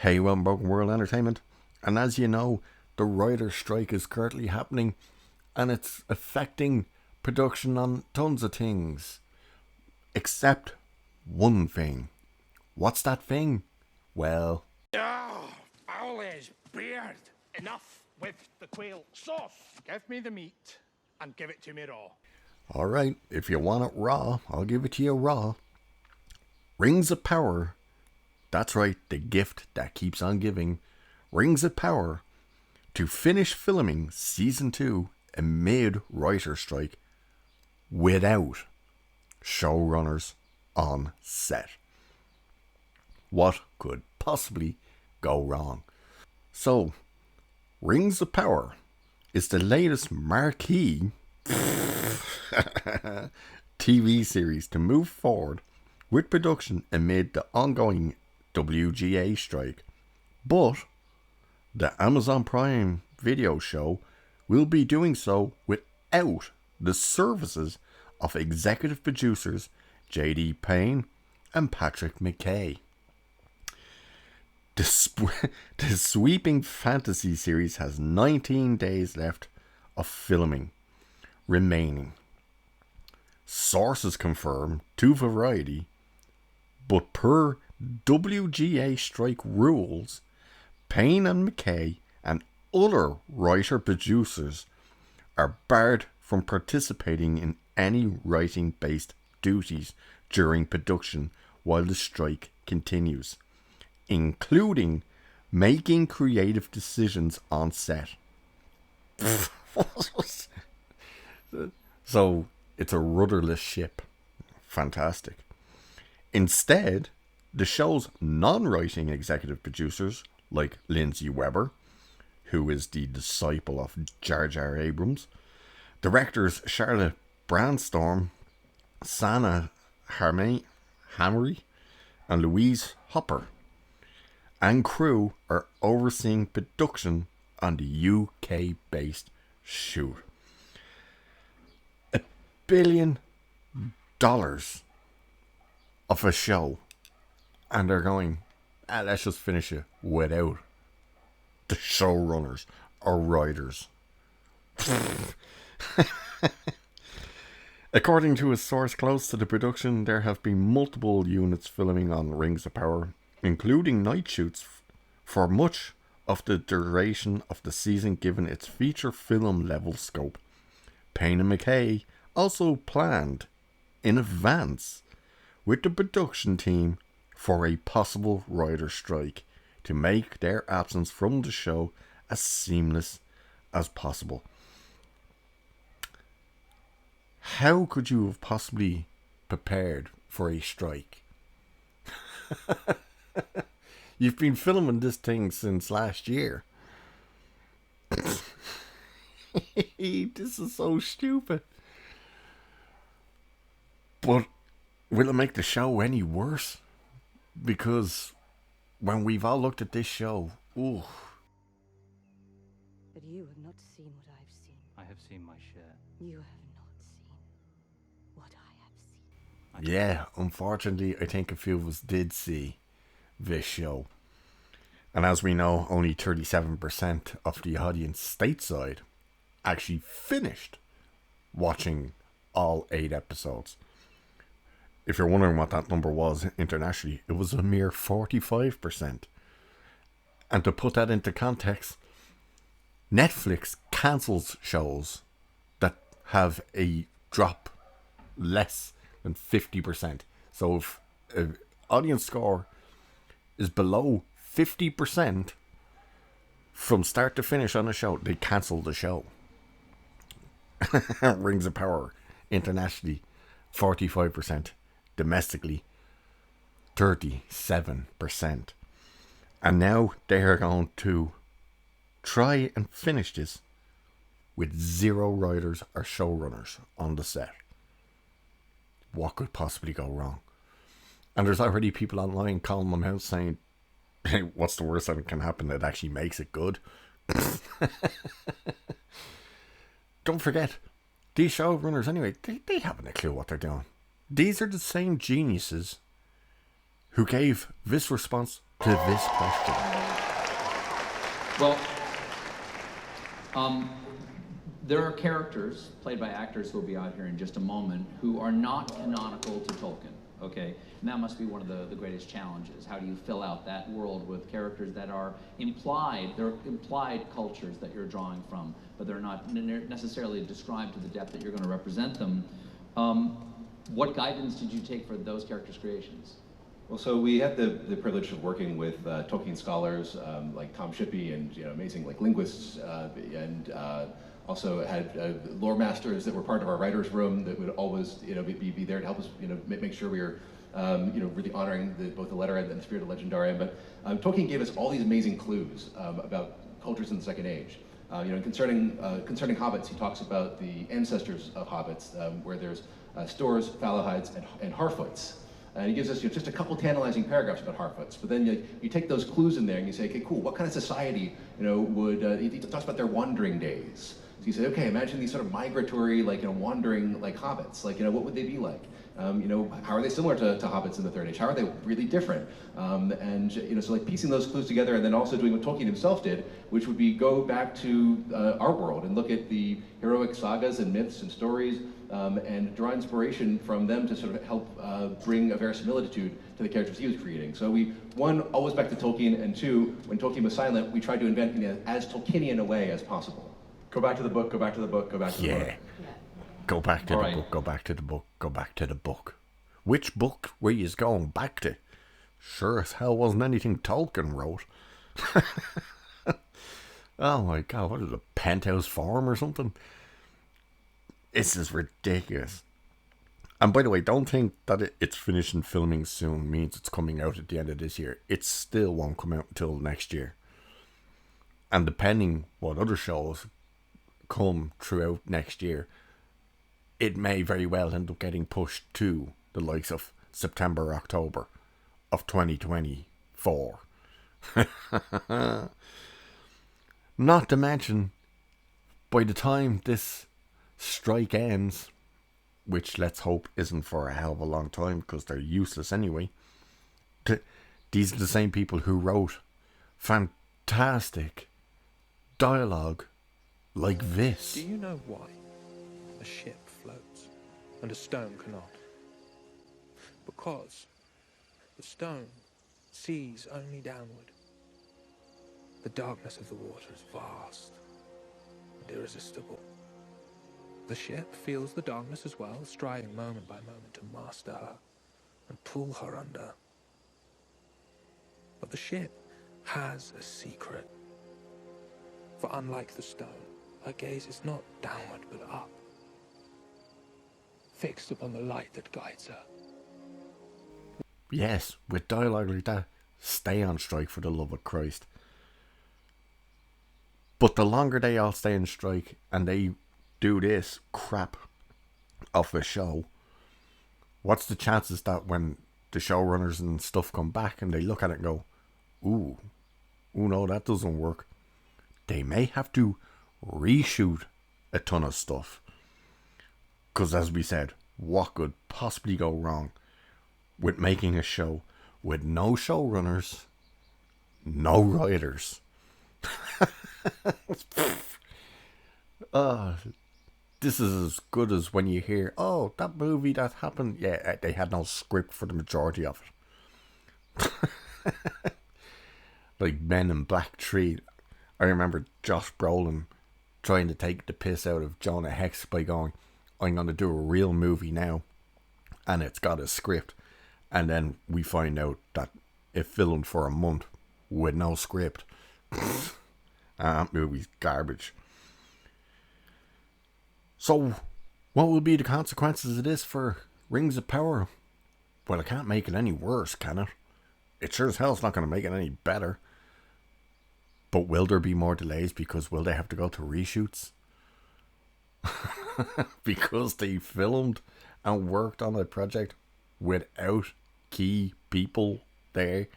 Hey, well, Broken World Entertainment. And as you know, the writer's strike is currently happening and it's affecting production on tons of things. Except one thing. What's that thing? Well, Oh, Owl's beard. Enough with the quail sauce. Give me the meat and give it to me raw. alright, if you want it raw, I'll give it to you raw. Rings of Power. That's right, the gift that keeps on giving. Rings of Power to finish filming season 2 amid writer strike without showrunners on set. What could possibly go wrong? So, Rings of Power is the latest marquee TV series to move forward with production amid the ongoing WGA strike. But the Amazon Prime Video show will be doing so without the services of executive producers J.D. Payne and Patrick McKay. The sweeping fantasy series has 19 days left of filming remaining. Sources confirm to Variety, but per WGA strike rules, Payne and McKay and other writer-producers are barred from participating in any writing-based duties during production while the strike continues, including making creative decisions on set. So, it's a rudderless ship. Fantastic. Instead, the show's non-writing executive producers, like Lindsay Weber, who is the disciple of Jar Jar Abrams, directors Charlotte Brandstorm, Sana Hamry, and Louise Hopper, and crew are overseeing production on the UK-based shoot. $1 billion of a show, and they're going, let's just finish it without the showrunners or writers. According to a source close to the production, there have been multiple units filming on Rings of Power, including night shoots for much of the duration of the season given its feature film level scope. Payne and McKay also planned in advance with the production team for a possible writer strike to make their absence from the show as seamless as possible. How could you have possibly prepared for a strike? You've been filming this thing since last year. This is so stupid. But will it make the show any worse? Because when we've all looked at this show, ooh. But you have not seen what I've seen. I have seen my share. You have not seen what I have seen. Yeah, unfortunately, I think a few of us did see this show. And as we know, only 37% of the audience stateside actually finished watching all 8 episodes. If you're wondering what that number was internationally, it was a mere 45%. And to put that into context, Netflix cancels shows that have a drop less than 50%. So if an audience score is below 50% from start to finish on a show, they cancel the show. Rings of Power internationally 45%, domestically 37%. And now they are going to try and finish this with 0 writers or showrunners on the set. What could possibly go wrong? And there's already people online calling them out saying, hey, what's the worst that can happen that actually makes it good? Don't forget, these showrunners anyway, they haven't a clue what they're doing. These are the same geniuses who gave this response to this question? Well, there are characters played by actors who will be out here in just a moment who are not canonical to Tolkien, okay? And that must be one of the greatest challenges. How do you fill out that world with characters that are implied, they're implied cultures that you're drawing from, but they're not necessarily described to the depth that you're going to represent them. What guidance did you take for those characters' creations? Well, so we had the privilege of working with Tolkien scholars like Tom Shippey and amazing like linguists, and also had lore masters that were part of our writers' room that would always be there to help us make sure we were really honoring both the letter and the spirit of Legendarium. But Tolkien gave us all these amazing clues about cultures in the Second Age. Concerning hobbits, he talks about the ancestors of hobbits, where there's Stores, Falahides, and Harfoots. And he gives us just a couple tantalizing paragraphs about Harfoots. But then you take those clues in there and you say, okay, cool, what kind of society would, he talks about their wandering days. So you say, okay, imagine these sort of migratory, wandering, hobbits. What would they be like? How are they similar to hobbits in the Third Age? How are they really different? So piecing those clues together, and then also doing what Tolkien himself did, which would be go back to our world and look at the heroic sagas and myths and stories, and draw inspiration from them to sort of help bring a verisimilitude to the characters he was creating. So we, one, always back to Tolkien, and two, when Tolkien was silent, we tried to invent in as Tolkienian a way as possible. Go back to the book, go back to the book, go back to the book. Go back to the book, go back to the book, go back to the book. Which book were you going back to? Sure as hell wasn't anything Tolkien wrote. Oh my god, what is it, Penthouse Farm or something? This is ridiculous. And by the way, don't think that it's finishing filming soon means it's coming out at the end of this year. It still won't come out until next year. And depending what other shows come throughout next year, it may very well end up getting pushed to the likes of September, October of 2024. Not to mention, by the time this strike ends, which let's hope isn't for a hell of a long time because they're useless anyway, these are the same people who wrote fantastic dialogue like this. Do you know why a ship floats and a stone cannot? Because the stone sees only downward. The darkness of the water is vast and irresistible. The ship feels the darkness as well, striving moment by moment to master her and pull her under. But the ship has a secret. For unlike the stone, her gaze is not downward but up, fixed upon the light that guides her. Yes, with dialogue like that, stay on strike for the love of Christ. But the longer they all stay on strike and they do this crap of a show, what's the chances that when the showrunners and stuff come back and they look at it and go, ooh no, that doesn't work, they may have to reshoot a ton of stuff? Because as we said, what could possibly go wrong with making a show with no showrunners, no writers? This is as good as when you hear, oh, that movie that happened, yeah, they had no script for the majority of it. Like Men in Black 3. I remember Josh Brolin trying to take the piss out of Jonah Hex by going, I'm going to do a real movie now, and it's got a script. And then we find out that it filmed for a month with no script. That movie's garbage. So, what will be the consequences of this for Rings of Power? Well, it can't make it any worse, can it? It sure as hell's not going to make it any better. But will there be more delays because will they have to go to reshoots? Because they filmed and worked on a project without key people there.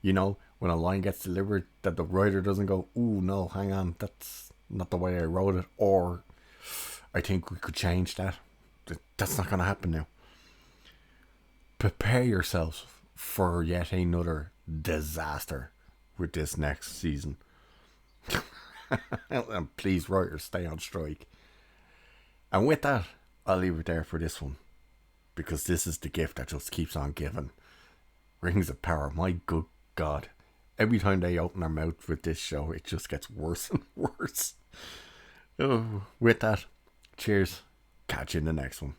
You know, when a line gets delivered, that the writer doesn't go, ooh, no, hang on, that's not the way I wrote it, or I think we could change that. That's not going to happen now. Prepare yourselves for yet another disaster with this next season. And please, writers, stay on strike. And with that, I'll leave it there for this one, because this is the gift that just keeps on giving. Rings of Power, my good God. Every time they open their mouth with this show, it just gets worse and worse. Oh, with that, cheers. Catch you in the next one.